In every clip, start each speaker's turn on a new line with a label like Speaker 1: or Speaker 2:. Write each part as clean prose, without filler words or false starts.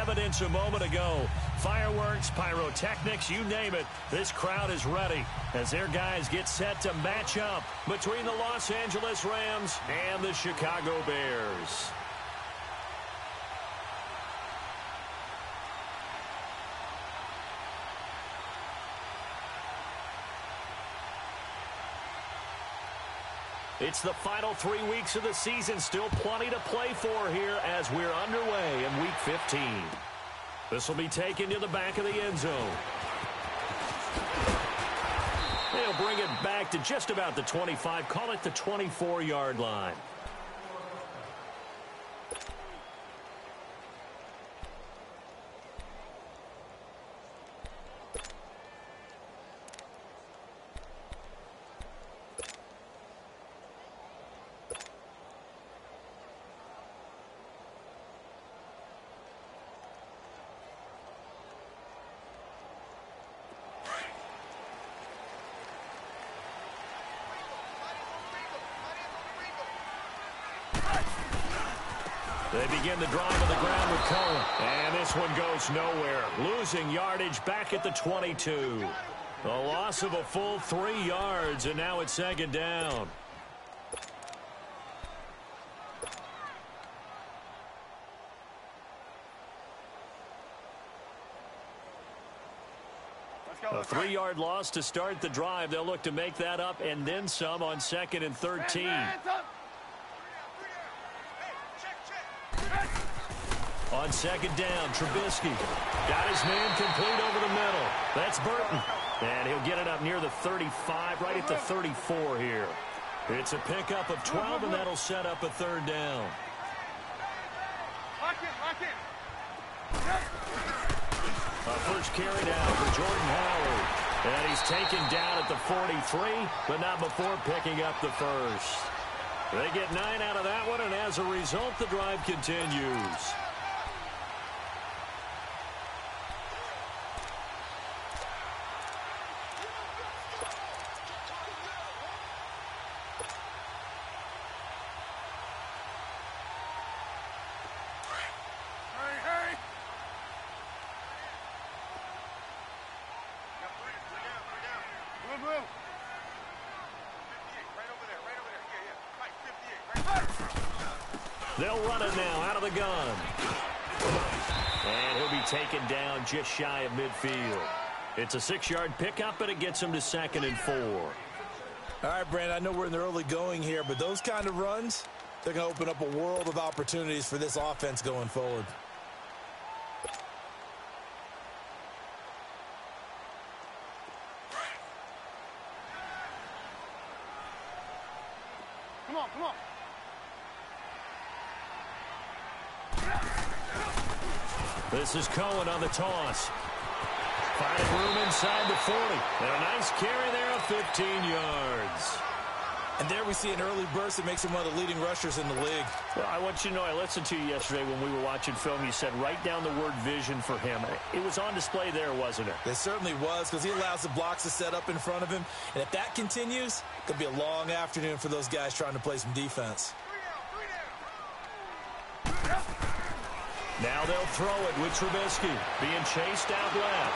Speaker 1: evidence a moment ago. Fireworks, pyrotechnics, you name it. This crowd is ready as their guys get set to match up between the Los Angeles Rams and the Chicago Bears. It's the final 3 weeks of the season. Still plenty to play for here as we're underway in Week 15. This will be taken to the back of the end zone. They'll bring it back to just about the 25. Call it the 24-yard line. They begin the drive on the ground with Cohen. And this one goes nowhere. Losing yardage back at the 22. A loss of a full 3 yards, and now it's second down. A 3-yard loss to start the drive. They'll look to make that up and then some on 2nd and 13. On 2nd down, Trubisky got his man complete over the middle. That's Burton. And he'll get it up near the 35, right at the 34 here. It's a pickup of 12, and that'll set up a 3rd down. A first carry down for Jordan Howard. And he's taken down at the 43, but not before picking up the first. They get 9 out of that one, and as a result, the drive continues. They'll run it now out of the gun. And he'll be taken down just shy of midfield. It's a 6-yard pickup, and it gets him to 2nd and 4.
Speaker 2: All right, Brandon, I know we're in the early going here, but those kind of runs, they're going to open up a world of opportunities for this offense going forward.
Speaker 3: Come on, come on.
Speaker 1: This is Cohen on the toss. Finding room inside the 40. And a nice carry there of 15 yards.
Speaker 2: And there we see an early burst that makes him one of the leading rushers in the league.
Speaker 1: Well, I want you to know, I listened to you yesterday when we were watching film. You said write down the word vision for him. It was on display there, wasn't it?
Speaker 2: It certainly was, because he allows the blocks to set up in front of him. And if that continues, it could be a long afternoon for those guys trying to play some defense.
Speaker 1: Now they'll throw it with Trubisky being chased out left.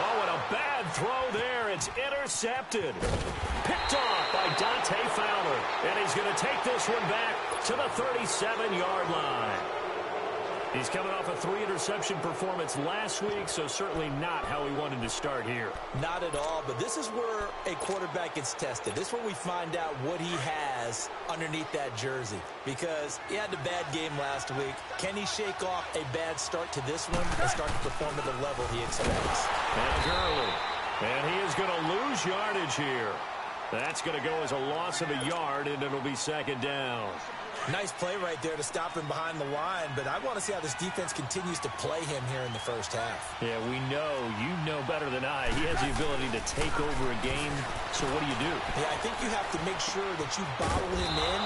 Speaker 1: Oh, and a bad throw there. It's intercepted. Picked off by Dante Fowler. And he's going to take this one back to the 37-yard line. He's coming off a 3-interception performance last week, so certainly not how he wanted to start here.
Speaker 2: Not at all, but this is where a quarterback gets tested. This is where we find out what he has underneath that jersey, because he had a bad game last week. Can he shake off a bad start to this one and start to perform at the level he expects?
Speaker 1: And Gurley. And he is going to lose yardage here. That's going to go as a loss of a yard, and it'll be 2nd down.
Speaker 2: Nice play right there to stop him behind the line, but I want to see how this defense continues to play him here in the first half.
Speaker 1: Yeah, we know. You know better than I. He has the ability to take over a game, so what do you do?
Speaker 2: Yeah, I think you have to make sure that you bottle him in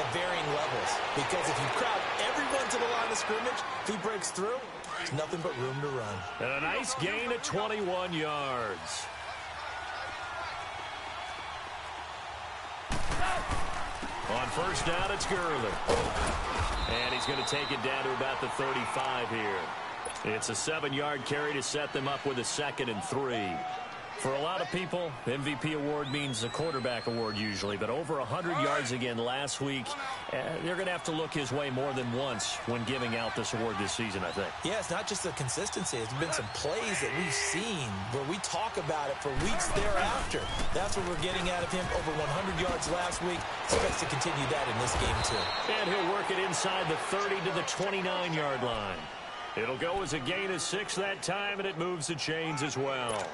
Speaker 2: at varying levels, because if you crowd everyone to the line of scrimmage, if he breaks through, there's nothing but room to run.
Speaker 1: And a nice gain of 21 yards. On first down, it's Gurley. And he's going to take it down to about the 35 here. It's a 7-yard carry to set them up with a 2nd and 3. For a lot of people, MVP award means a quarterback award usually, but over 100 yards again last week. They're going to have to look his way more than once when giving out this award this season, I think.
Speaker 2: Yeah, it's not just the consistency. It's been some plays that we've seen where we talk about it for weeks thereafter. That's what we're getting out of him. Over 100 yards last week. Expects to continue that in this game, too.
Speaker 1: And he'll work it inside the 30 to the 29-yard line. It'll go as a gain of 6 that time, and it moves the chains as well.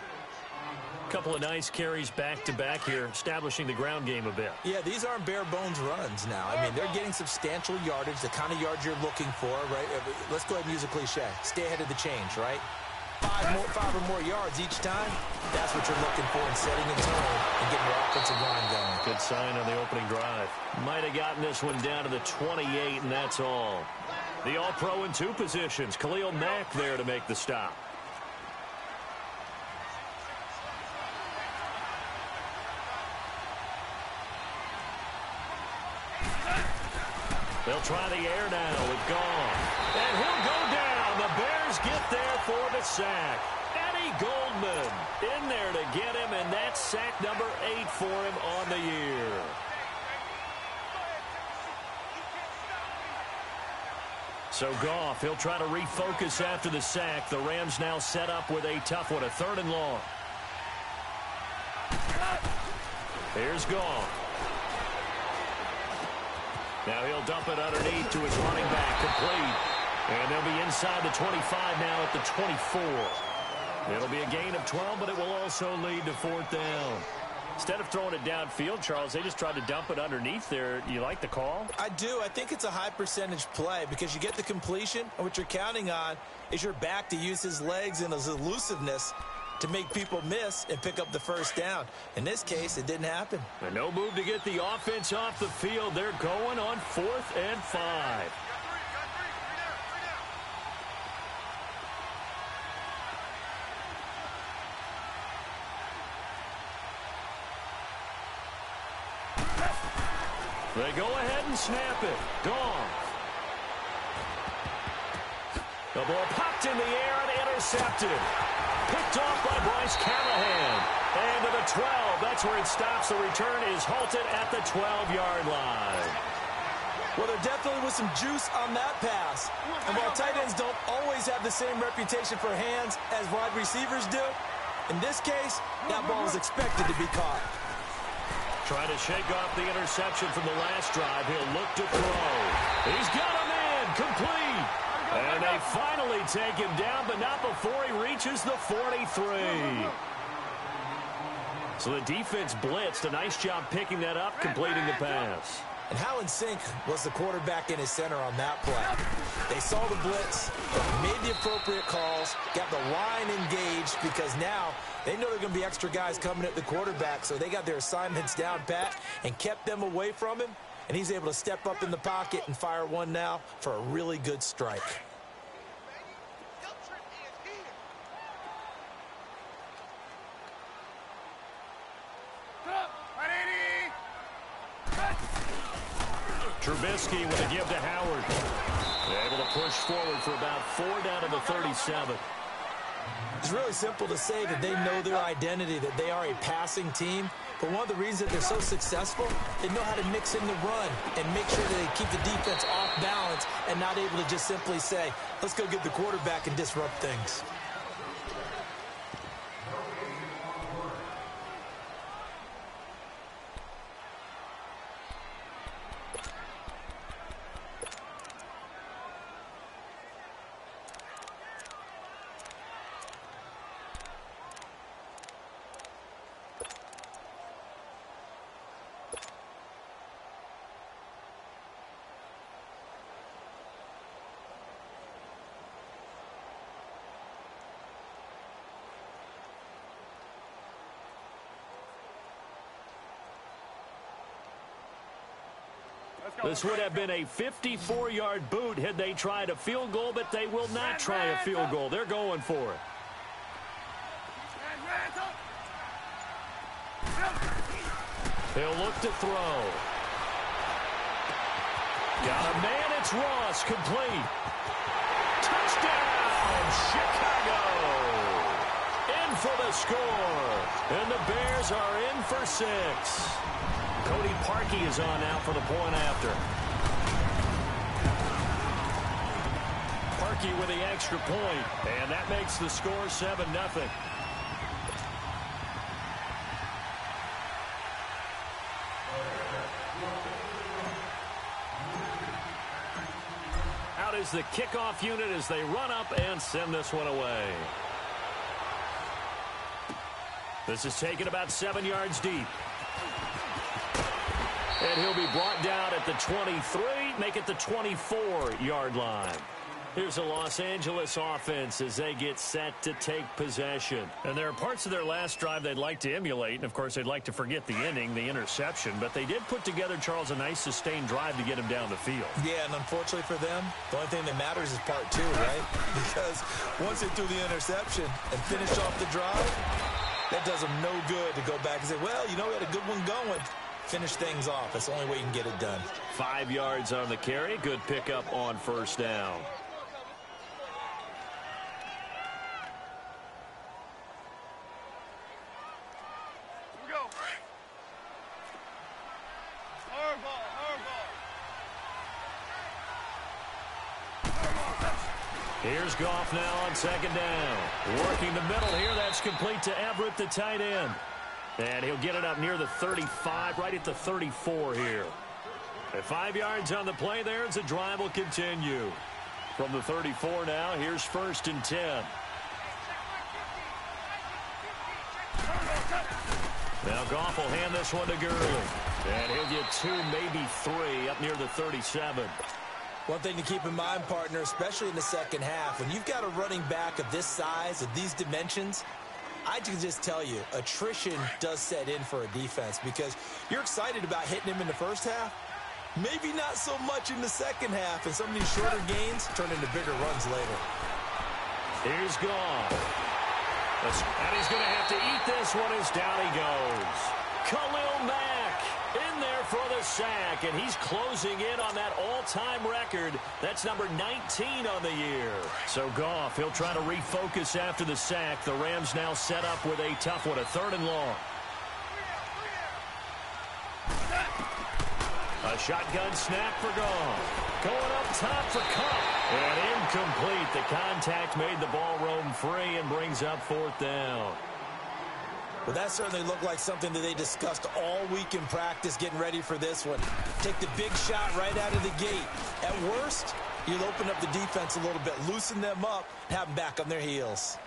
Speaker 1: Couple of nice carries back-to-back here, establishing the ground game a bit.
Speaker 2: Yeah, these aren't bare-bones runs now. I mean, they're getting substantial yardage, the kind of yards you're looking for, right? Let's go ahead and use a cliche. Stay ahead of the change, right? 5 or more yards each time. That's what you're looking for in setting a tone and getting your offensive line going.
Speaker 1: Good sign on the opening drive. Might have gotten this one down to the 28, and that's all. The All-Pro in 2 positions. Khalil Mack there to make the stop. They'll try the air now with Goff. And he'll go down. The Bears get there for the sack. Eddie Goldman in there to get him, and that's sack number 8 for him on the year. So Goff, he'll try to refocus after the sack. The Rams now set up with a tough one, a 3rd and long. Here's Goff. Now he'll dump it underneath to his running back, complete. And they'll be inside the 25 now at the 24. It'll be a gain of 12, but it will also lead to 4th down. Instead of throwing it downfield, Charles, they just tried to dump it underneath there. You like the call?
Speaker 2: I do. I think it's a high percentage play because you get the completion, and what you're counting on is your back to use his legs and his elusiveness to make people miss and pick up the 1st down. In this case, it didn't happen.
Speaker 1: And no move to get the offense off the field. They're going on 4th and 5. They go ahead and snap it. Goff. The ball popped in the air and intercepted. Picked off by Bryce Callahan. And to the 12. That's where it stops. The return is halted at the 12-yard line.
Speaker 2: Well, there definitely was some juice on that pass. And while tight ends don't always have the same reputation for hands as wide receivers do, in this case, that ball was expected to be caught.
Speaker 1: Trying to shake off the interception from the last drive. He'll look to throw. He's got him in. Complete. And they finally take him down, but not before he reaches the 43. So the defense blitzed. A nice job picking that up, completing the pass.
Speaker 2: And how in sync was the quarterback and his center on that play? They saw the blitz, made the appropriate calls, got the line engaged because now they know there are going to be extra guys coming at the quarterback, so they got their assignments down pat and kept them away from him, and he's able to step up in the pocket and fire one now for a really good strike.
Speaker 1: Trubisky with a give to Howard. Able to push forward for about 4 down to the 37.
Speaker 2: It's really simple to say that they know their identity, that they are a passing team. But one of the reasons that they're so successful, they know how to mix in the run and make sure that they keep the defense off balance and not able to just simply say, let's go get the quarterback and disrupt things.
Speaker 1: This would have been a 54-yard boot had they tried a field goal, but they will not try a field goal. They're going for it. He'll look to throw. Got a man, it's Ross, complete. Touchdown! for the score. And the Bears are in for 6. Cody Parkey is on now for the point after. Parkey with the extra point, and that makes the score 7-0. Out is the kickoff unit as they run up and send this one away. This is taken about 7 yards deep. And he'll be brought down at the 23, make it the 24-yard line. Here's a Los Angeles offense as they get set to take possession. And there are parts of their last drive they'd like to emulate. And, of course, they'd like to forget the ending, the interception. But they did put together, Charles, a nice sustained drive to get him down the field.
Speaker 2: Yeah, and unfortunately for them, the only thing that matters is part 2, right? Because once they threw the interception and finished off the drive, that does them no good to go back and say, well, you know, we had a good one going. Finish things off. That's the only way you can get it done.
Speaker 1: 5 yards on the carry. Good pickup on first down. Here's Goff now on second down. Working the middle here. That's complete to Everett, the tight end. And he'll get it up near the 35, right at the 34 here. At 5 yards on the play there as the drive will continue. From the 34 now, here's 1st and 10. Now Goff will hand this one to Gurley. And he'll get 2, maybe 3 up near the 37.
Speaker 2: One thing to keep in mind, partner, especially in the second half, when you've got a running back of this size, of these dimensions, I can just tell you, attrition does set in for a defense because you're excited about hitting him in the first half. Maybe not so much in the second half, and some of these shorter gains turn into bigger runs later.
Speaker 1: Here's Goff. And he's going to have to eat this one as down he goes. Khalil Mack in there for the sack, and he's closing in on that all-time record. That's number 19 on the year. So Goff, he'll try to refocus after the sack. The Rams now set up with a tough one, a 3rd and long. A shotgun snap for Goff. Going up top for Cup. And incomplete. The contact made the ball roam free and brings up 4th down.
Speaker 2: Well, that certainly looked like something that they discussed all week in practice getting ready for this one. Take the big shot right out of the gate. At worst, you'll open up the defense a little bit, loosen them up, have them back on their heels.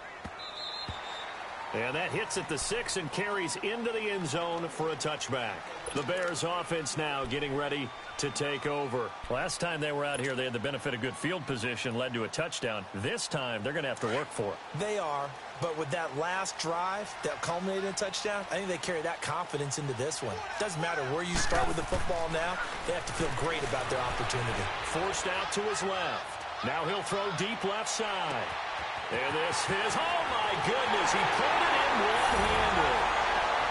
Speaker 1: And that hits at the 6 and carries into the end zone for a touchback. The Bears offense now getting ready to take over. Last time they were out here, they had the benefit of good field position, led to a touchdown. This time, they're going to have to work for it.
Speaker 2: They are, but with that last drive that culminated in a touchdown, I think they carry that confidence into this one. Doesn't matter where you start with the football now, they have to feel great about their opportunity.
Speaker 1: Forced out to his left. Now he'll throw deep left side. And this is, oh my goodness, he pulled it in one-handed.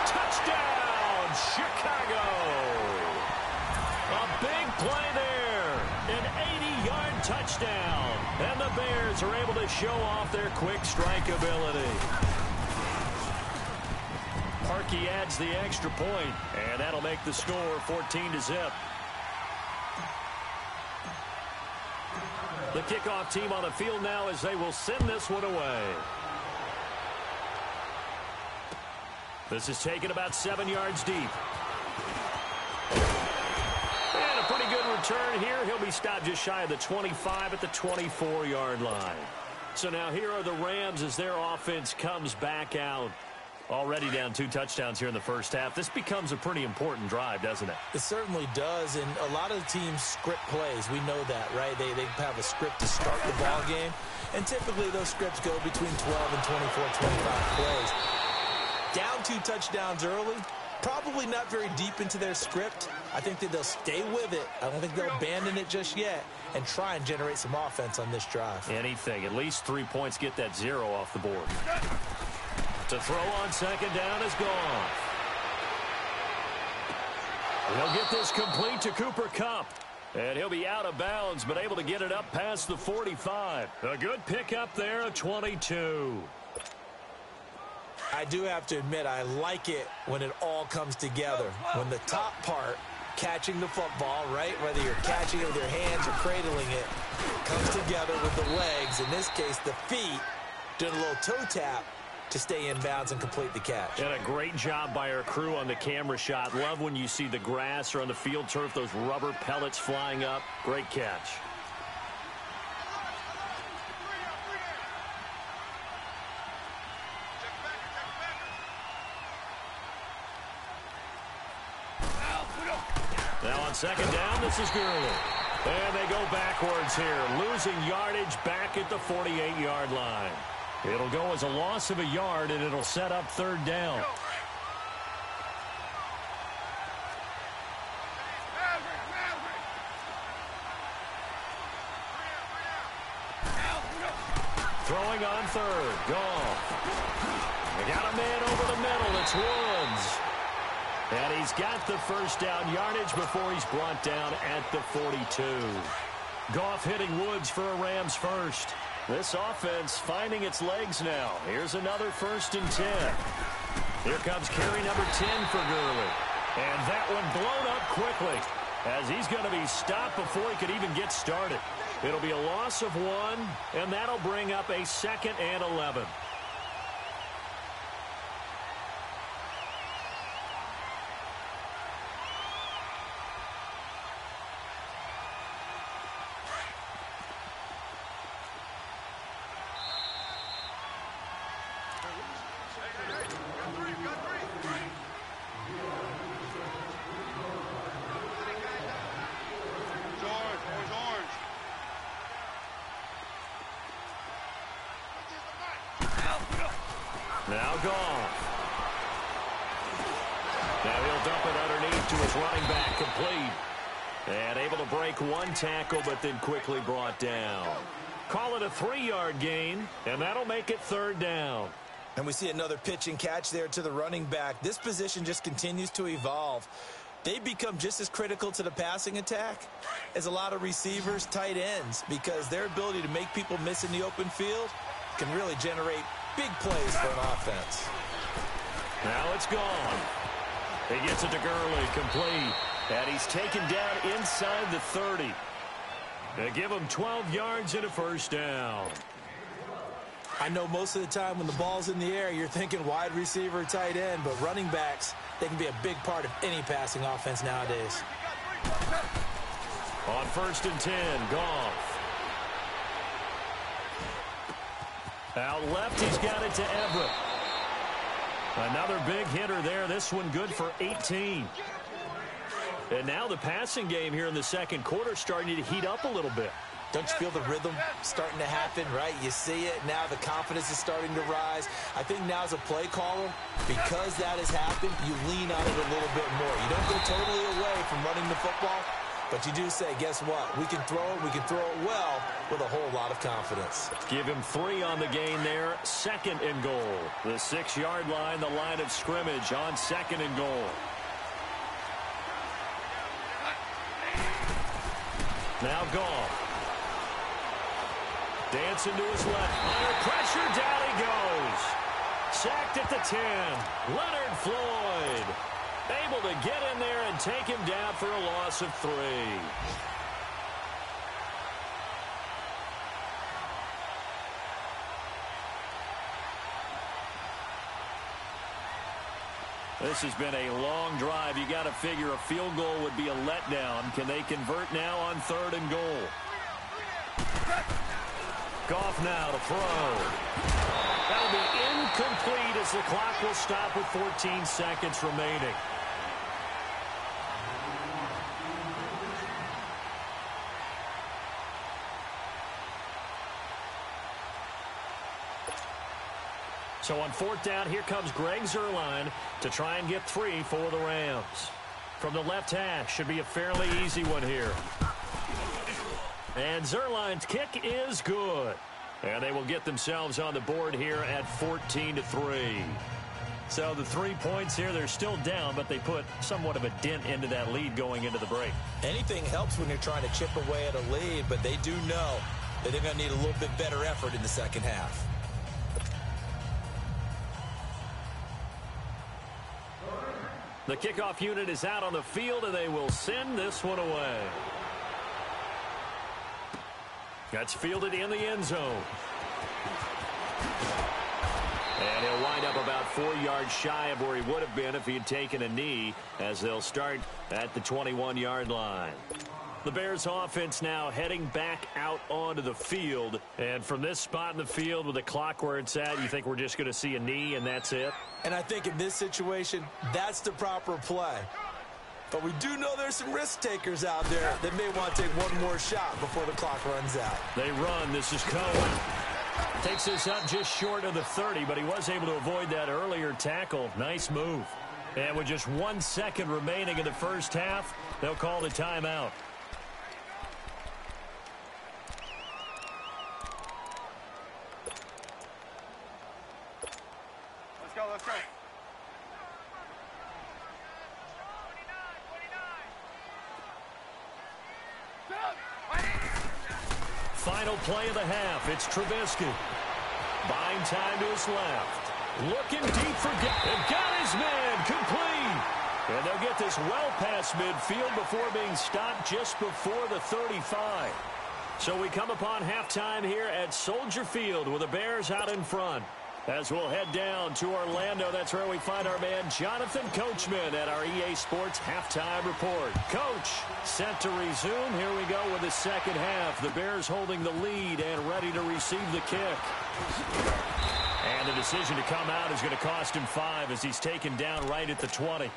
Speaker 1: Touchdown, Chicago. A big play there, an 80-yard touchdown. And the Bears are able to show off their quick strike ability. Parkey adds the extra point, and that'll make the score 14-0. The kickoff team on the field now as they will send this one away. This is taken about 7 yards deep. And a pretty good return here. He'll be stopped just shy of the 25 at the 24-yard line. So now here are the Rams as their offense comes back out. Already down 2 touchdowns here in the first half. This becomes a pretty important drive, doesn't it?
Speaker 2: It certainly does, and a lot of the teams script plays. We know that, right? They have a script to start the ball game, and typically those scripts go between 12 and 24, 25 plays. Down 2 touchdowns early, probably not very deep into their script. I think that they'll stay with it. I don't think they'll abandon it just yet and try and generate some offense on this drive.
Speaker 1: Anything. At least 3 points, get that 0 off the board. To throw on second down is Goff. He'll get this complete to Cooper Kupp. And he'll be out of bounds, but able to get it up past the 45. A good pickup there, a 22.
Speaker 2: I do have to admit, I like it when it all comes together. When the top part, catching the football, right, whether you're catching it with your hands or cradling it, comes together with the legs, in this case the feet, doing a little toe tap to stay in bounds and complete the catch.
Speaker 1: And a great job by our crew on the camera shot. Love when you see the grass or on the field turf, those rubber pellets flying up. Great catch. Now on second down, this is Gurley. And they go backwards here, losing yardage back at the 48-yard line. It'll go as a loss of a yard, and it'll set up third down. Throwing on third. Goff. They got a man over the middle. It's Woods. And he's got the first down yardage before he's brought down at the 42. Goff hitting Woods for a Rams first. This offense finding its legs now. Here's another 1st and 10. Here comes carry number 10 for Gurley. And that one blown up quickly as he's going to be stopped before he could even get started. It'll be a loss of 1, and that'll bring up a 2nd and 11. Now Goff. Now he'll dump it underneath to his running back, complete. And able to break one tackle, but then quickly brought down. Call it a 3-yard gain, and that'll make it third down.
Speaker 2: And we see another pitch and catch there to the running back. This position just continues to evolve. They become just as critical to the passing attack as a lot of receivers, tight ends, because their ability to make people miss in the open field can really generate big plays for an offense.
Speaker 1: Now it's gone. He gets it to Gurley, complete. And he's taken down inside the 30. They give him 12 yards and a first down.
Speaker 2: I know most of the time when the ball's in the air, you're thinking wide receiver, tight end, but running backs, they can be a big part of any passing offense nowadays.
Speaker 1: On 1st and 10, Goff. Out left, he's got it to Everett. Another big hitter there. This one good for 18. And now the passing game here in the second quarter starting to heat up a little bit.
Speaker 2: Don't you feel the rhythm starting to happen, right? You see it. Now the confidence is starting to rise. I think now as a play caller, because that has happened, you lean on it a little bit more. You don't go totally away from running the football, but you do say, guess what? We can throw it. We can throw it well with a whole lot of confidence.
Speaker 1: Give him 3 on the gain there. 2nd and goal. The 6-yard line, the line of scrimmage on 2nd and goal. Now Goff. Dancing to his left. Under pressure, down he goes. Sacked at the 10. Leonard Floyd. Able to get in there and take him down for a loss of 3. This has been a long drive. You got to figure a field goal would be a letdown. Can they convert now on 3rd and goal? Goff now to throw. That'll be incomplete as the clock will stop with 14 seconds remaining. So on 4th down, here comes Greg Zuerlein to try and get 3 for the Rams. From the left hash, should be a fairly easy one here. And Zuerlein's kick is good. And they will get themselves on the board here at 14-3. So the 3 points here, they're still down, but they put somewhat of a dent into that lead going into the break.
Speaker 2: Anything helps when you're trying to chip away at a lead, but they do know that they're going to need a little bit better effort in the second half.
Speaker 1: The kickoff unit is out on the field, and they will send this one away. That's fielded in the end zone. And he'll wind up about 4 yards shy of where he would have been if he had taken a knee, as they'll start at the 21-yard line. The Bears offense now heading back out onto the field. And from this spot in the field with the clock where it's at, you think we're just going to see a knee and that's it?
Speaker 2: And I think in this situation, that's the proper play. But we do know there's some risk takers out there that may want to take one more shot before the clock runs out.
Speaker 1: They run. This is Cohen. Takes this up just short of the 30, but he was able to avoid that earlier tackle. Nice move. And with just 1 second remaining in the first half, they'll call the timeout.
Speaker 3: Let's go.
Speaker 1: Final play of the half. It's Trubisky. Buying time to his left. Looking deep for and got his man complete. And they'll get this well past midfield before being stopped just before the 35. So we come upon halftime here at Soldier Field with the Bears out in front. As we'll head down to Orlando, that's where we find our man Jonathan Coachman at our EA Sports Halftime Report. Coach, set to resume. Here we go with the second half. The Bears holding the lead and ready to receive the kick. And the decision to come out is going to cost him 5 as he's taken down right at the 20.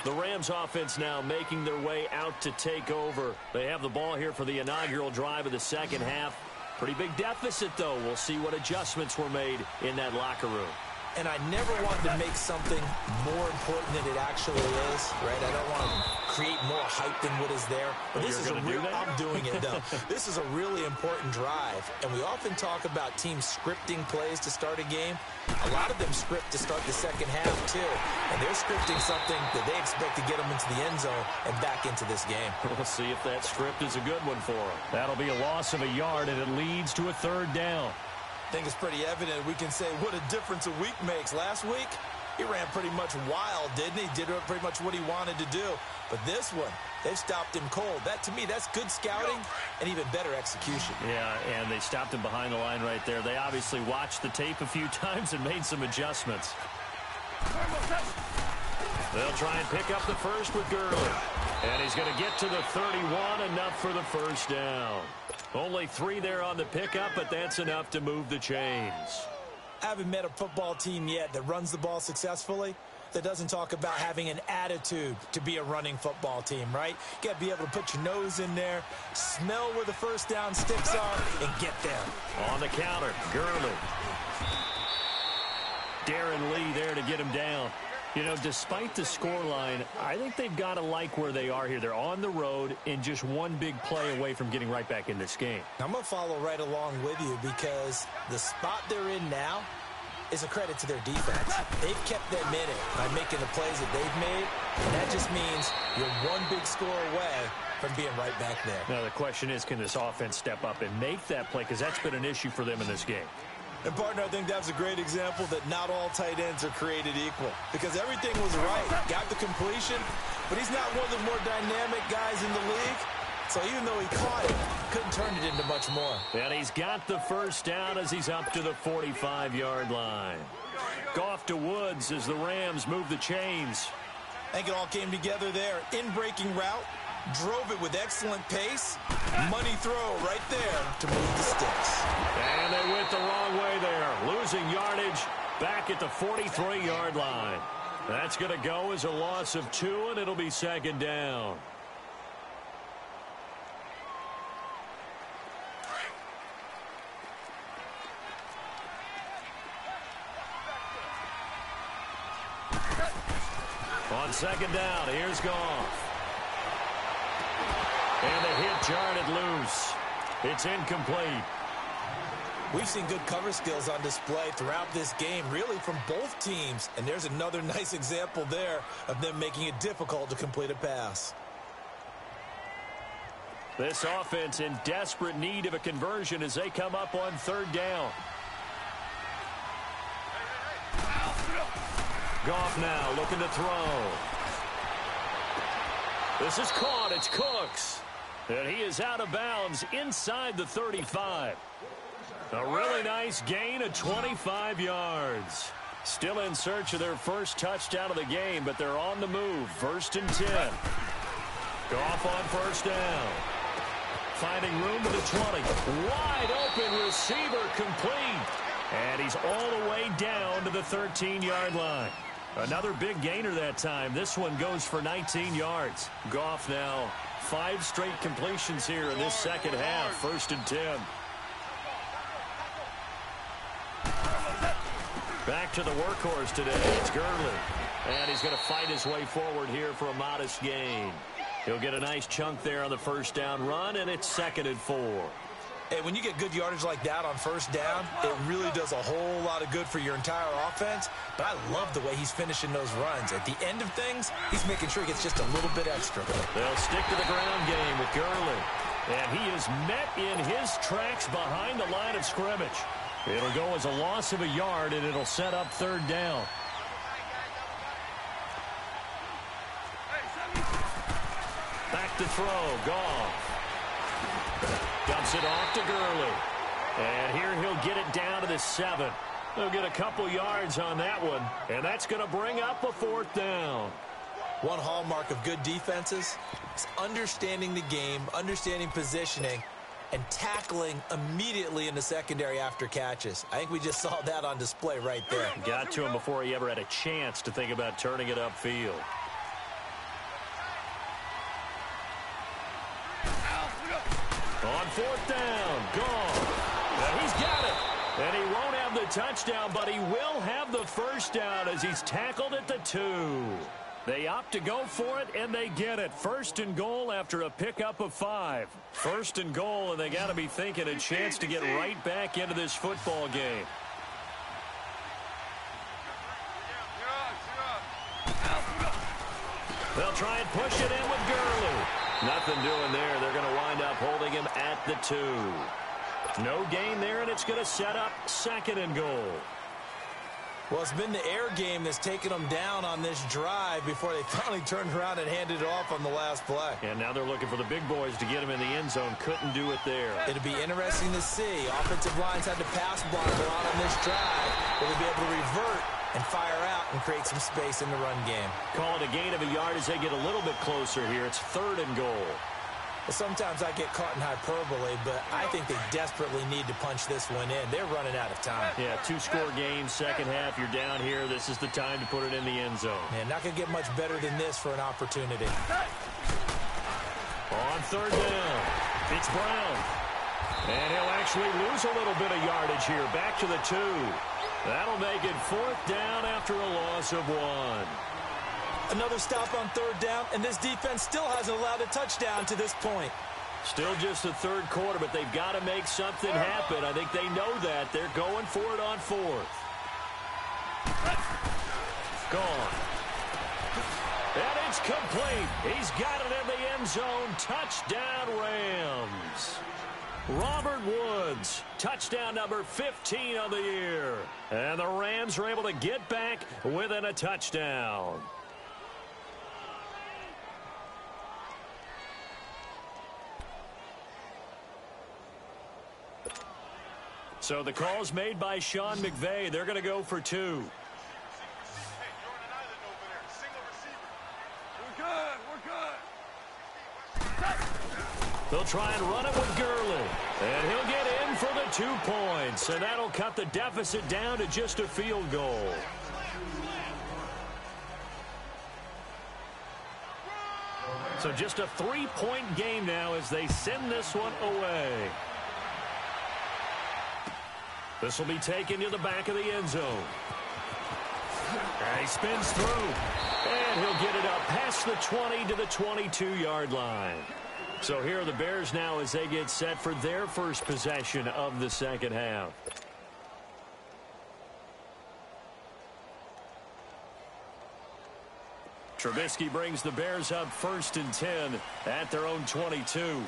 Speaker 1: The Rams offense now making their way out to take over. They have the ball here for the inaugural drive of the second half. Pretty big deficit, though. We'll see what adjustments were made in that locker room.
Speaker 2: And I never want to make something more important than it actually is, right? I don't want to create more hype than what is there. But this is a real, I'm doing it, though. This is a really important drive. And we often talk about teams scripting plays to start a game. A lot of them script to start the second half, too. And they're scripting something that they expect to get them into the end zone and back into this game.
Speaker 1: We'll see if that script is a good one for them. That'll be a loss of a yard, and it leads to a third down.
Speaker 2: I think it's pretty evident. We can say what a difference a week makes. Last week, he ran pretty much wild, didn't he? Did pretty much what he wanted to do. But this one, they've stopped him cold. That, to me, that's good scouting and even better execution.
Speaker 1: Yeah, and they stopped him behind the line right there. They obviously watched the tape a few times and made some adjustments. They'll try and pick up the first with Gurley. And he's going to get to the 31, enough for the first down. Only 3 there on the pickup, but that's enough to move the chains.
Speaker 2: I haven't met a football team yet that runs the ball successfully that doesn't talk about having an attitude to be a running football team, right? You got to be able to put your nose in there, smell where the first down sticks are, and get there.
Speaker 1: On the counter, Gurley. Darren Lee there to get him down. You know, despite the scoreline, I think they've got to like where they are here. They're on the road and just one big play away from getting right back in this game.
Speaker 2: I'm going to follow right along with you because the spot they're in now is a credit to their defense. They've kept them in it by making the plays that they've made, and that just means you're one big score away from being right back there.
Speaker 1: Now, the question is, can this offense step up and make that play? Because that's been an issue for them in this game.
Speaker 2: And, partner, I think that's a great example that not all tight ends are created equal because everything was right. Got the completion, but he's not one of the more dynamic guys in the league. So even though he caught it, couldn't turn it into much more.
Speaker 1: And he's got the first down as he's up to the 45-yard line. Goff to Woods as the Rams move the chains.
Speaker 2: I think it all came together there. In-breaking route, drove it with excellent pace. Money throw right there to move the sticks.
Speaker 1: And they went the wrong way there. Losing yardage back at the 43-yard line. That's going to go as a loss of 2, and it'll be second down. On second down, here's Goff. And the hit jarred it loose. It's incomplete.
Speaker 2: We've seen good cover skills on display throughout this game, really from both teams. And there's another nice example there of them making it difficult to complete a pass.
Speaker 1: This offense in desperate need of a conversion as they come up on third down. Goff now looking to throw. This is caught. It's Cooks. And he is out of bounds inside the 35. A really nice gain of 25 yards. Still in search of their first touchdown of the game, but they're on the move. 1st and 10. Goff on first down. Finding room to the 20. Wide open receiver complete. And he's all the way down to the 13-yard line. Another big gainer that time. This one goes for 19 yards. Goff now 5 straight completions here in this second half. 1st and 10. Back to the workhorse today. It's Gurley. And he's going to fight his way forward here for a modest gain. He'll get a nice chunk there on the first down run, and it's 2nd and 4.
Speaker 2: Hey, when you get good yardage like that on first down, it really does a whole lot of good for your entire offense. But I love the way he's finishing those runs. At the end of things, he's making sure he gets just a little bit extra.
Speaker 1: They'll stick to the ground game with Gurley. And he is met in his tracks behind the line of scrimmage. It'll go as a loss of a yard, and it'll set up 3rd down. Back to throw. Goff. Dumps it off to Gurley. And here he'll get it down to the 7. He'll get a couple yards on that one. And that's going to bring up a 4th down.
Speaker 2: One hallmark of good defenses is understanding the game, understanding positioning, and tackling immediately in the secondary after catches. I think we just saw that on display right there.
Speaker 1: Got to him before he ever had a chance to think about turning it upfield. On 4th down, Goff. And he's got it. And he won't have the touchdown, but he will have the first down as he's tackled at the 2. They opt to go for it, and they get it. 1st and goal after a pickup of 5. 1st and goal, and they got to be thinking a chance to get right back into this football game. They'll try and push it in with Gurley. Nothing doing there. They're going to wind up holding him at the 2. No gain there, and it's going to set up 2nd and goal.
Speaker 2: Well, it's been the air game that's taken them down on this drive before they finally turned around and handed it off on the last play.
Speaker 1: And now they're looking for the big boys to get him in the end zone. Couldn't do it there.
Speaker 2: It'll be interesting to see. Offensive lines had to pass block a lot on this drive. Will they be able to revert and fire out and create some space in the run game?
Speaker 1: Call it a gain of a yard as they get a little bit closer here. It's 3rd and goal.
Speaker 2: Well, sometimes I get caught in hyperbole, but I think they desperately need to punch this one in. They're running out of time.
Speaker 1: Yeah, 2-score game, second half. You're down here. This is the time to put it in the end zone.
Speaker 2: Man, not going to get much better than this for an opportunity.
Speaker 1: On 3rd down, it's Brown. And he'll actually lose a little bit of yardage here. Back to the 2. That'll make it 4th down after a loss of 1.
Speaker 2: Another stop on 3rd down, and this defense still hasn't allowed a touchdown to this point.
Speaker 1: Still just the 3rd quarter, but they've got to make something happen. I think they know that. They're going for it on 4th. Gone. And it's complete. He's got it in the end zone. Touchdown, Rams. Robert Woods, touchdown number 15 of the year. And the Rams are able to get back within a touchdown. So the call's made by Sean McVay. They're going to go for 2. They'll try and run it with Gurley. And he'll get in for the 2 points. And that'll cut the deficit down to just a field goal. So just a 3-point game now as they send this one away. This will be taken to the back of the end zone. And he spins through. And he'll get it up past the 20 to the 22-yard line. So here are the Bears now as they get set for their first possession of the second half. Trubisky brings the Bears up 1st and 10 at their own 22.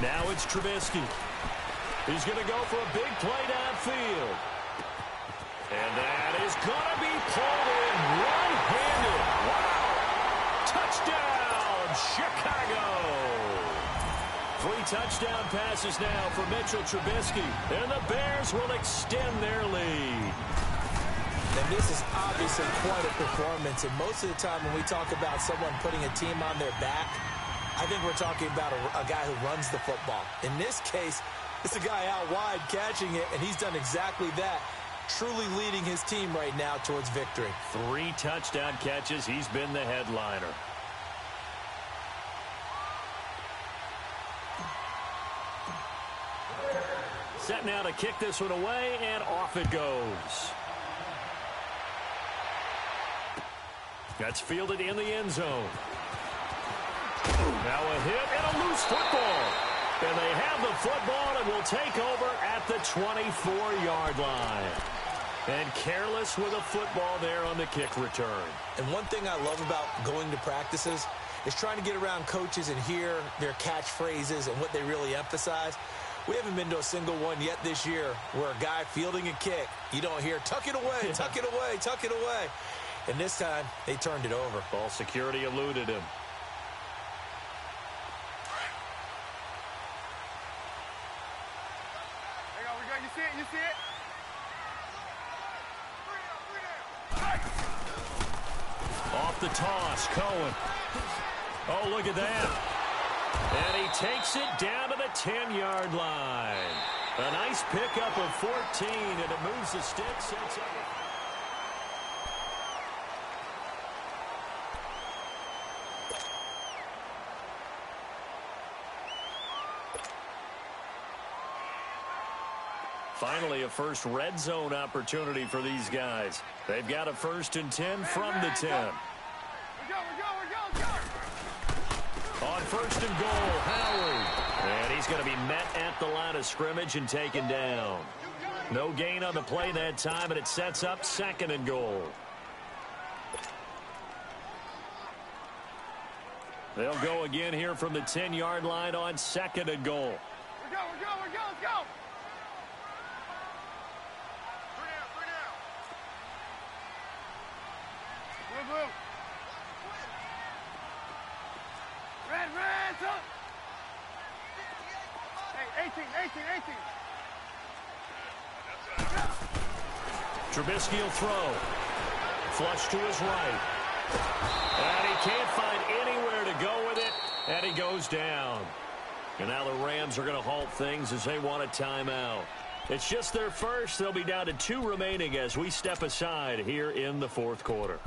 Speaker 1: Now it's Trubisky. He's going to go for a big play downfield. And that is going to be pulled in right-handed. Wow. Touchdown, Chicago. 3 touchdown passes now for Mitchell Trubisky. And the Bears will extend their lead.
Speaker 2: And this is obviously quite a performance. And most of the time when we talk about someone putting a team on their back, I think we're talking about a guy who runs the football. In this case, it's a guy out wide catching it, and he's done exactly that, truly leading his team right now towards victory.
Speaker 1: 3 touchdown catches. He's been the headliner. Set now to kick this one away, and off it goes. That's fielded in the end zone. Now a hit and a loose football. And they have the football and will take over at the 24-yard line. And careless with a football there on the kick return.
Speaker 2: And one thing I love about going to practices is trying to get around coaches and hear their catchphrases and what they really emphasize. We haven't been to a single one yet this year where a guy fielding a kick, you don't hear, tuck it away, tuck it away, tuck it away. And this time, they turned it over.
Speaker 1: Ball security eluded him.
Speaker 3: There we go. You see it? You see it?
Speaker 1: Off the toss, Cohen. Oh, look at that. And he takes it down to the 10-yard line. A nice pickup of 14, and it moves the sticks. Finally, a first red zone opportunity for these guys. They've got a 1st and 10 from the 10.
Speaker 3: We're go.
Speaker 1: On 1st and goal, Howard. And he's going to be met at the line of scrimmage and taken down. No gain on the play that time, and it sets up 2nd and goal. They'll go again here from the 10-yard line on 2nd and goal.
Speaker 3: We're go. Let's go. Blue. Red, up. Hey, 18.
Speaker 1: Trubisky will throw. Flush to his right. And he can't find anywhere to go with it, and he goes down. And now the Rams are going to halt things as they want a timeout. It's just their first. They'll be down to 2 remaining as we step aside here in the 4th quarter.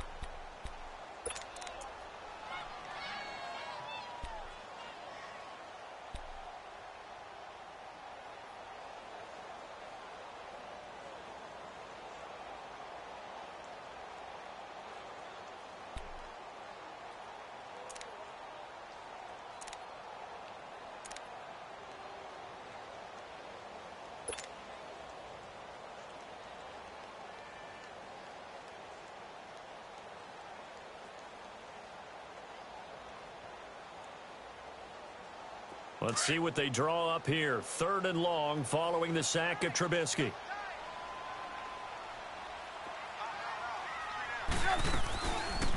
Speaker 1: Let's see what they draw up here. 3rd and long following the sack of Trubisky.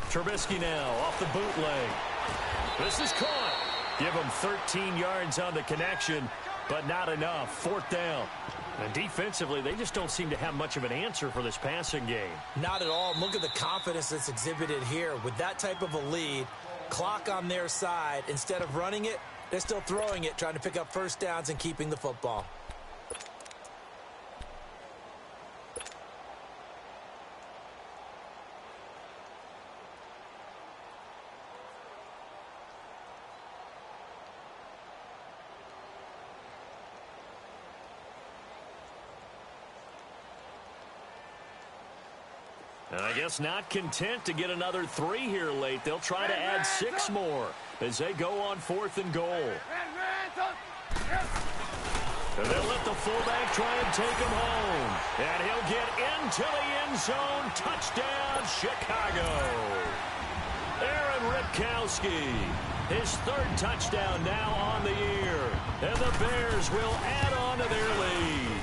Speaker 1: Trubisky now off the bootleg. This is caught. Give him 13 yards on the connection, but not enough. 4th down. And defensively, they just don't seem to have much of an answer for this passing game.
Speaker 2: Not at all. Look at the confidence that's exhibited here. With that type of a lead, clock on their side, instead of running it, they're still throwing it, trying to pick up 1st downs and keeping the football.
Speaker 1: And I guess not content to get another 3 here late. They'll try to add 6 more as they go on 4th and goal. And they'll let the fullback try and take him home. And he'll get into the end zone. Touchdown, Chicago. Aaron Ripkowski, his 3rd touchdown now on the year. And the Bears will add on to their lead.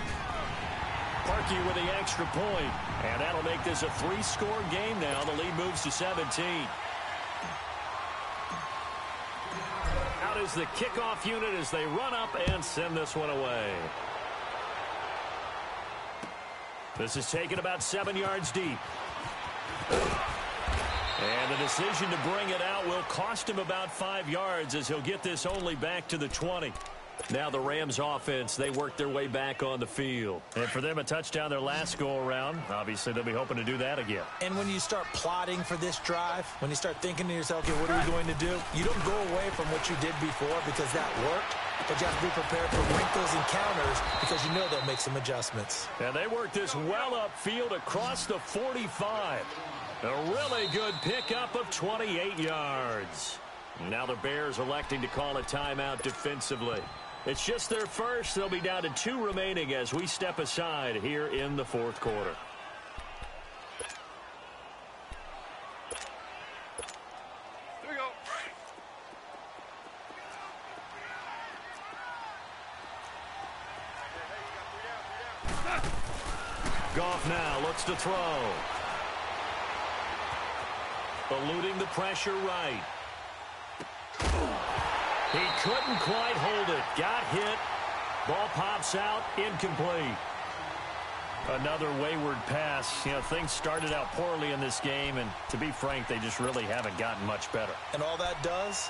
Speaker 1: Sparky with the extra point. And that'll make this a 3-score game now. The lead moves to 17. Out is the kickoff unit as they run up and send this one away. This is taken about 7 yards deep. And the decision to bring it out will cost him about 5 yards as he'll get this only back to the 20. Now the Rams offense, they work their way back on the field. And for them, a touchdown their last go-around. Obviously, they'll be hoping to do that again.
Speaker 2: And when you start plotting for this drive, when you start thinking to yourself, okay, what are we going to do? You don't go away from what you did before because that worked. But you have to be prepared for wrinkles and counters because you know they'll make some adjustments.
Speaker 1: And they work this well upfield across the 45. A really good pickup of 28 yards. Now the Bears electing to call a timeout defensively. It's just their first. They'll be down to 2 remaining as we step aside here in the fourth quarter.
Speaker 3: Here we go.
Speaker 1: Goff now looks to throw. Eluding the pressure right. He couldn't quite hold it. Got hit. Ball pops out. Incomplete. Another wayward pass. You know, things started out poorly in this game, and to be frank, they just really haven't gotten much better.
Speaker 2: And all that does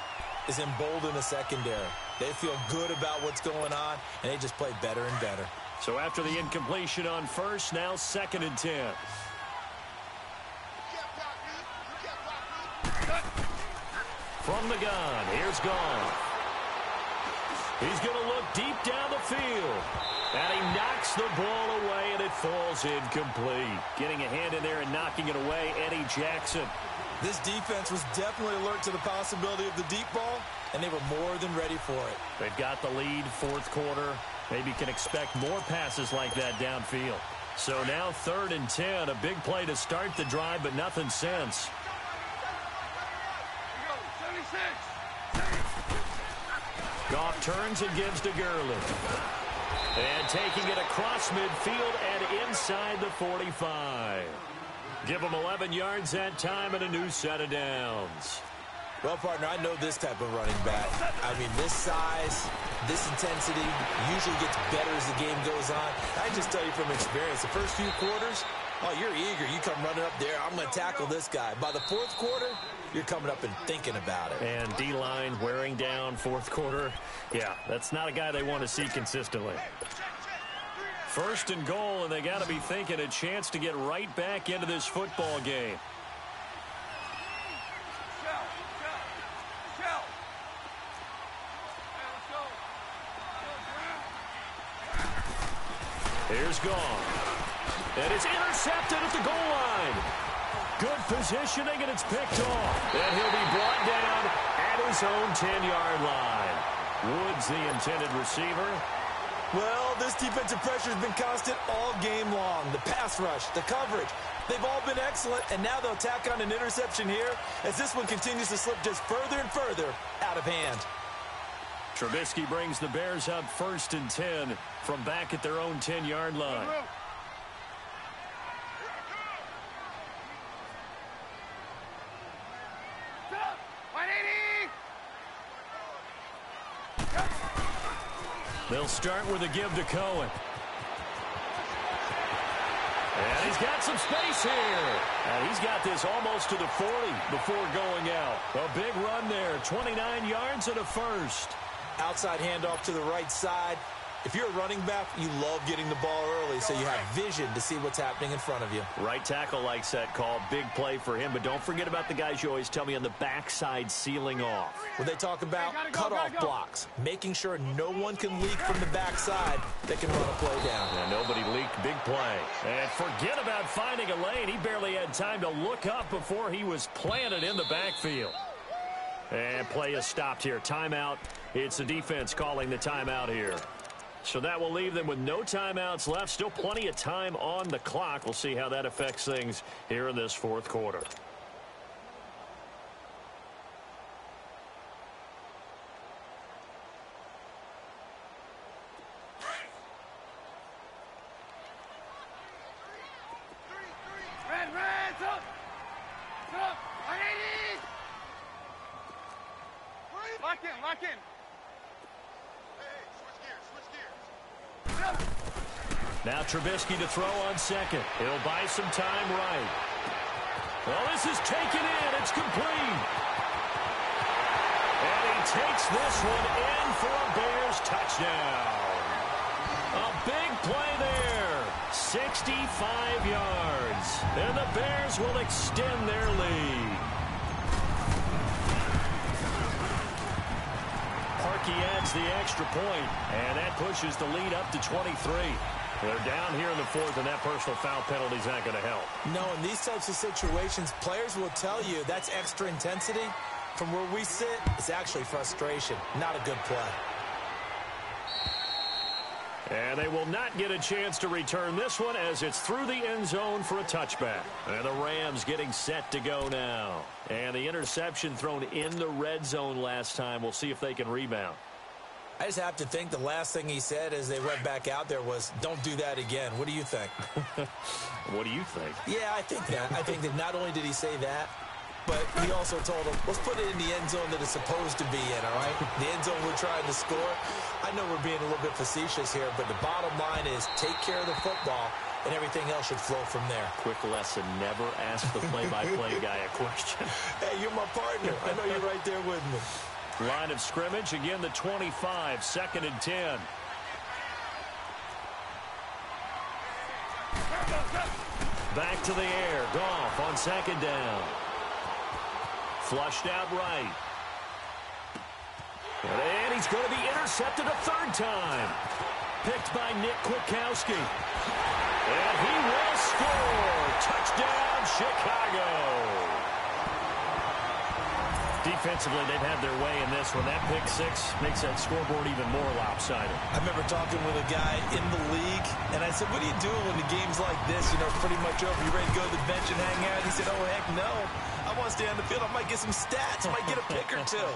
Speaker 2: is embolden the secondary. They feel good about what's going on, and they just play better and better.
Speaker 1: So after the incompletion on first, now 2nd and 10. From the gun, here's Goff. He's going to look deep down the field. And he knocks the ball away, and it falls incomplete. Getting a hand in there and knocking it away, Eddie Jackson.
Speaker 2: This defense was definitely alert to the possibility of the deep ball, and they were more than ready for it.
Speaker 1: They've got the lead, fourth quarter. Maybe can expect more passes like that downfield. So now 3rd and 10, a big play to start the drive, but nothing since. Goff turns and gives to Gurley. And taking it across midfield and inside the 45. Give him 11 yards that time and a new set of downs.
Speaker 2: Well, partner, I know this type of running back. I mean, this size, this intensity usually gets better as the game goes on. I just tell you from experience, the first few quarters, oh, you're eager. You come running up there, I'm going to tackle this guy. By the fourth quarter, you're coming up and thinking about it.
Speaker 1: And D-line wearing down fourth quarter. Yeah, that's not a guy they want to see consistently. 1st and goal, and they got to be thinking a chance to get right back into this football game. Here's Goff. And it's intercepted at the goal line. Good positioning, and it's picked off. And he'll be brought down at his own 10-yard line. Woods, the intended receiver.
Speaker 2: Well, this defensive pressure has been constant all game long. The pass rush, the coverage, they've all been excellent, and now they'll tack on an interception here as this one continues to slip just further and further out of hand.
Speaker 1: Trubisky brings the Bears up 1st and 10 from back at their own 10-yard line. They'll start with a give to Cohen. And he's got some space here. And he's got this almost to the 40 before going out. A big run there, 29 yards and a first.
Speaker 2: Outside handoff to the right side. If you're a running back, you love getting the ball early so you have vision to see what's happening in front of you.
Speaker 1: Right tackle likes that call. Big play for him. But don't forget about the guys you always tell me on the backside sealing off.
Speaker 2: When they talk about cutoff blocks, making sure no one can leak from the backside that can run a play down.
Speaker 1: And nobody leaked. Big play. And forget about finding a lane. He barely had time to look up before he was planted in the backfield. And play is stopped here. Timeout. It's the defense calling the timeout here. So that will leave them with no timeouts left. Still plenty of time on the clock. We'll see how that affects things here in this fourth quarter.
Speaker 3: Lock in. Hey, switch gears.
Speaker 1: Now Trubisky to throw on second. He'll buy some time right. Well, this is taken in. It's complete. And he takes this one in for a Bears touchdown. A big play there. 65 yards. And the Bears will extend their lead. Parkey adds the extra point, and that pushes the lead up to 23. They're down here in the fourth, and that personal foul penalty is not going to help.
Speaker 2: No, in these types of situations, players will tell you that's extra intensity. From where we sit, it's actually frustration, not a good play.
Speaker 1: And they will not get a chance to return this one as it's through the end zone for a touchback. And the Rams getting set to go now. And the interception thrown in the red zone last time. We'll see if they can rebound.
Speaker 2: I just have to think the last thing he said as they went back out there was, don't do that again. What do you think?
Speaker 1: What do you think?
Speaker 2: Yeah, I think that. I think that not only did he say that, but he also told them, let's put it in the end zone that it's supposed to be in, all right? The end zone we're trying to score. I know we're being a little bit facetious here, but the bottom line is take care of the football, and everything else should flow from there.
Speaker 1: Quick lesson, never ask the play-by-play guy a question.
Speaker 2: Hey, you're my partner. I know you're right there with me.
Speaker 1: Line of scrimmage, again the 25, 2nd and 10. Back to the air, Goff on 2nd down. Flushed out right. And he's going to be intercepted a 3rd time. Picked by Nick Kwiatkowski. And he will score. Touchdown, Chicago. Defensively, they've had their way in this one. That pick six makes that scoreboard even more lopsided.
Speaker 2: I remember talking with a guy in the league, and I said, what do you do when the game's like this? You know, pretty much over. You ready to go to the bench and hang out? He said, oh, heck no. I want to stay on the field. I might get some stats. I might get a pick or two.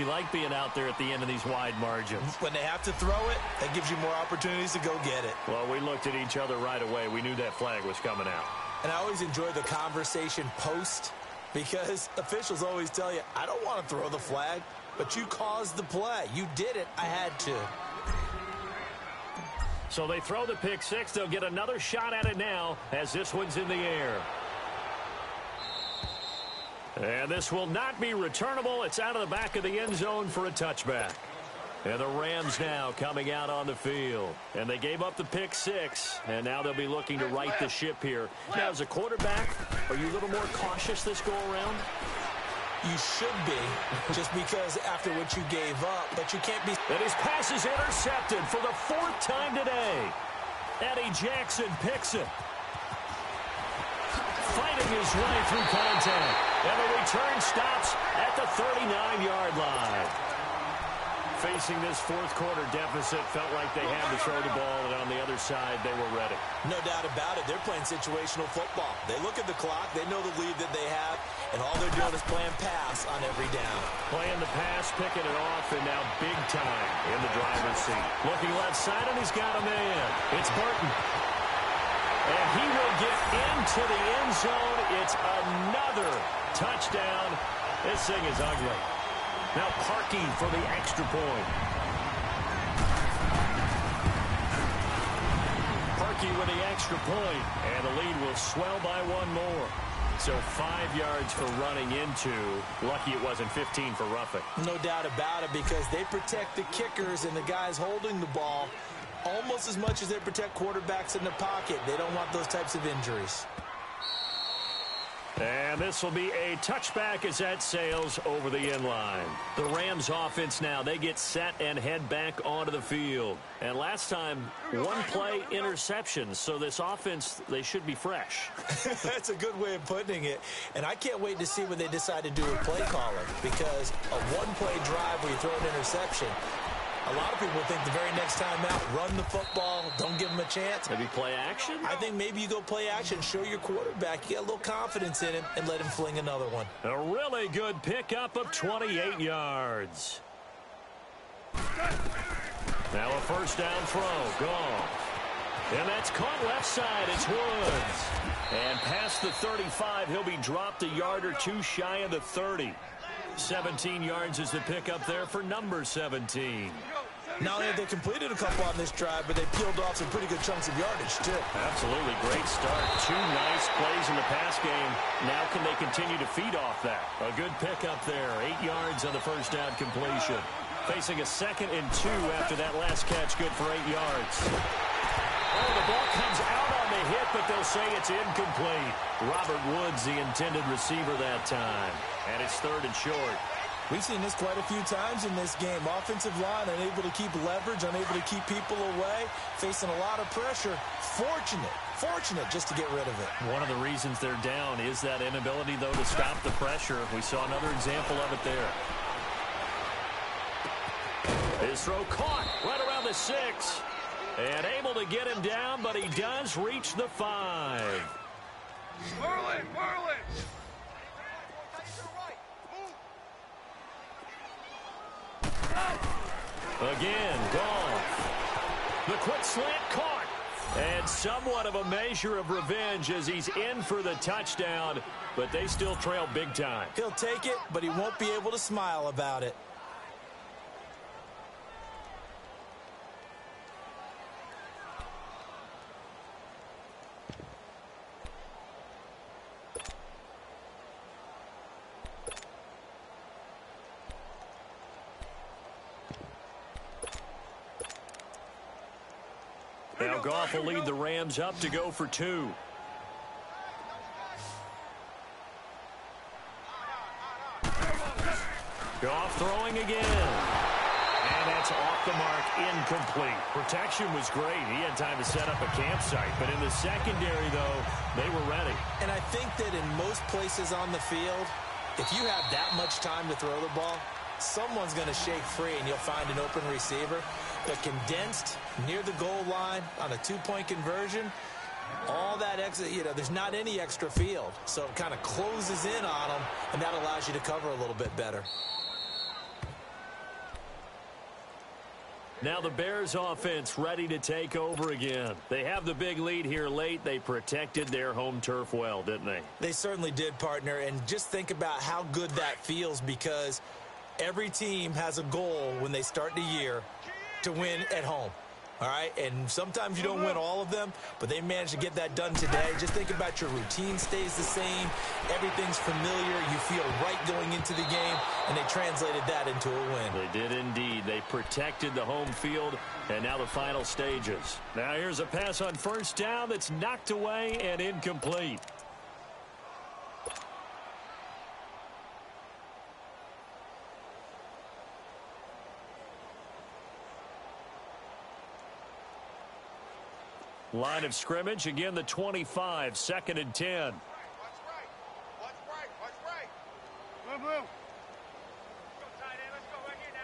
Speaker 1: You like being out there at the end of these wide margins.
Speaker 2: When they have to throw it, that gives you more opportunities to go get it.
Speaker 1: Well, we looked at each other right away. We knew that flag was coming out.
Speaker 2: And I always enjoy the conversation post, because officials always tell you, I don't want to throw the flag, but you caused the play. You did it. I had to.
Speaker 1: So they throw the pick six. They'll get another shot at it now as this one's in the air. And this will not be returnable. It's out of the back of the end zone for a touchback. And the Rams now coming out on the field. And they gave up the pick six, and now they'll be looking to right the ship here. Now, as a quarterback, are you a little more cautious this go-around?
Speaker 2: You should be, just because after what you gave up, but you can't be.
Speaker 1: And his pass is intercepted for the 4th time today. Eddie Jackson picks it. Fighting his way through contact. And the return stops at the 39-yard line. Facing this fourth quarter deficit, felt like they had to throw the ball, and on the other side, they were ready.
Speaker 2: No doubt about it. They're playing situational football. They look at the clock. They know the lead that they have, and all they're doing is playing pass on every down.
Speaker 1: Playing the pass, picking it off, and now big time in the driver's seat. Looking left side, and he's got a man. It's Burton. And he will get into the end zone. It's another touchdown. This thing is ugly. Now Parkey for the extra point. Parkey with the extra point, and the lead will swell by one more. So 5 yards for running into. Lucky it wasn't 15 for roughing.
Speaker 2: No doubt about it, because they protect the kickers and the guys holding the ball almost as much as they protect quarterbacks in the pocket. They don't want those types of injuries.
Speaker 1: And this will be a touchback as that sails over the end line. The Rams offense now, they get set and head back onto the field. And last time, one play interception. So this offense, they should be fresh.
Speaker 2: That's a good way of putting it. And I can't wait to see what they decide to do with play calling, because a one-play drive where you throw an interception, a lot of people think the very next time out, run the football, don't give them a chance.
Speaker 1: Maybe play action?
Speaker 2: I think maybe you go play action, show your quarterback, you get a little confidence in him, and let him fling another one.
Speaker 1: A really good pickup of 28 yards. Now a first down throw, Goff. And that's caught left side, it's Woods. And past the 35, he'll be dropped a yard or two shy of the 30. 17 yards is the pickup there for number 17.
Speaker 2: Not only have they completed a couple on this drive, but they peeled off some pretty good chunks of yardage, too.
Speaker 1: Absolutely. Great start. 2 nice plays in the pass game. Now can they continue to feed off that? A good pickup there. 8 yards on the first down completion. Facing a 2nd and 2 after that last catch. Good for 8 yards. Oh, the ball comes out on the hit, but they'll say it's incomplete. Robert Woods, the intended receiver that time. And it's 3rd and short.
Speaker 2: We've seen this quite a few times in this game. Offensive line unable to keep leverage, unable to keep people away, facing a lot of pressure. Fortunate just to get rid of it.
Speaker 1: One of the reasons they're down is that inability, though, to stop the pressure. We saw another example of it there. His throw caught right around the 6. And able to get him down, but he does reach the 5.
Speaker 3: Merlin!
Speaker 1: Again, Goff. The quick slant caught. And somewhat of a measure of revenge as he's in for the touchdown, but they still trail big time.
Speaker 2: He'll take it, but he won't be able to smile about it.
Speaker 1: Now Goff will lead the Rams up to go for 2. Goff throwing again. And that's off the mark, incomplete. Protection was great. He had time to set up a campsite. But in the secondary, though, they were ready.
Speaker 2: And I think that in most places on the field, if you have that much time to throw the ball, someone's going to shake free and you'll find an open receiver. But condensed near the goal line on a 2-point conversion, all that extra, there's not any extra field. So it kind of closes in on them, and that allows you to cover a little bit better.
Speaker 1: Now the Bears offense ready to take over again. They have the big lead here late. They protected their home turf well, didn't they?
Speaker 2: They certainly did, partner. And just think about how good that feels, because every team has a goal when they start the year to win at home. All right, and sometimes you don't win all of them, but they managed to get that done today. Just think about your routine stays the same. Everything's familiar. You feel right going into the game, and they translated that into a win.
Speaker 1: They did indeed. They protected the home field, and now the final stages. Now here's a pass on first down that's knocked away and incomplete. Line of scrimmage, again the 25, 2nd and 10.
Speaker 3: Watch right. Move. Go tight end, let's go right here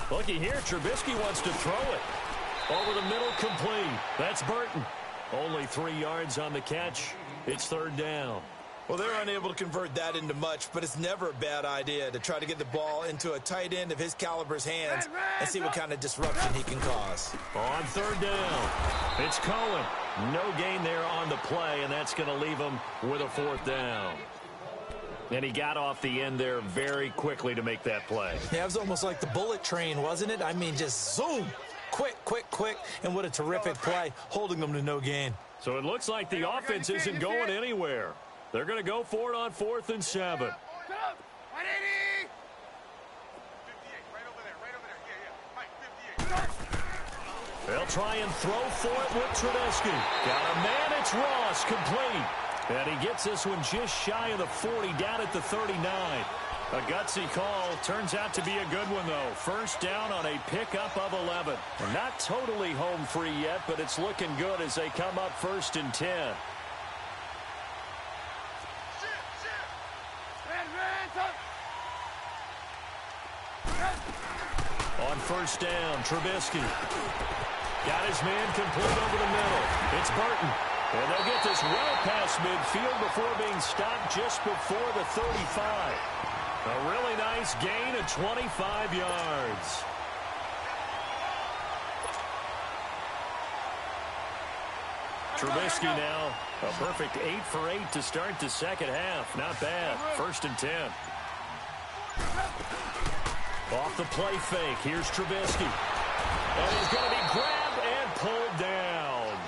Speaker 3: now.
Speaker 1: Looky here, Trubisky wants to throw it. Over the middle, complete. That's Burton. Only 3 yards on the catch. It's 3rd down.
Speaker 2: Well, they're unable to convert that into much, but it's never a bad idea to try to get the ball into a tight end of his caliber's hands and see what kind of disruption he can cause.
Speaker 1: On 3rd down, it's Cohen. No gain there on the play, and that's going to leave him with a 4th down. And he got off the end there very quickly to make that play.
Speaker 2: Yeah, it was almost like the bullet train, wasn't it? I mean, just zoom. Quick. And what a terrific play, holding them to no gain.
Speaker 1: So it looks like the offense isn't going anywhere. They're going to go for it on 4th and 7.
Speaker 3: 180! 58, right over there. Yeah. Mike, 58.
Speaker 1: They'll try and throw for it with Trubisky. Got a man, it's Ross, complete. And he gets this one just shy of the 40, down at the 39. A gutsy call. Turns out to be a good one, though. First down on a pickup of 11. Not totally home free yet, but it's looking good as they come up 1st and 10. On 1st down, Trubisky. Got his man complete over the middle. It's Burton. And they'll get this well past midfield before being stopped just before the 35. A really nice gain of 25 yards. Trubisky now a perfect 8 for 8 to start the second half. Not bad. 1st and 10. Off the play fake, here's Trubisky. And he's going to be grabbed and pulled down.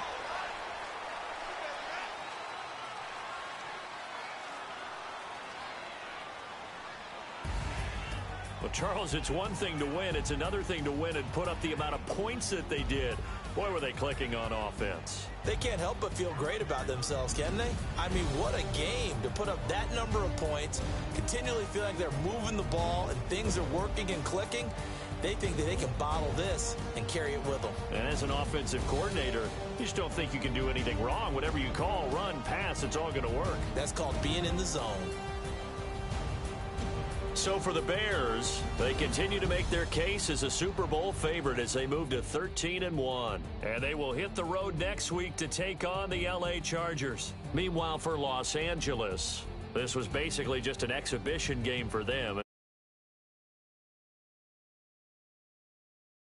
Speaker 1: Well, Charles, it's one thing to win. It's another thing to win and put up the amount of points that they did. Boy, were they clicking on offense.
Speaker 2: They can't help but feel great about themselves, can they? I mean, what a game to put up that number of points, continually feel like they're moving the ball and things are working and clicking. They think that they can bottle this and carry it with them.
Speaker 1: And as an offensive coordinator, you just don't think you can do anything wrong. Whatever you call, run, pass, it's all going to work.
Speaker 2: That's called being in the zone.
Speaker 1: So for the Bears, they continue to make their case as a Super Bowl favorite as they move to 13-1. And they will hit the road next week to take on the LA Chargers. Meanwhile, for Los Angeles, this was basically just an exhibition game for them.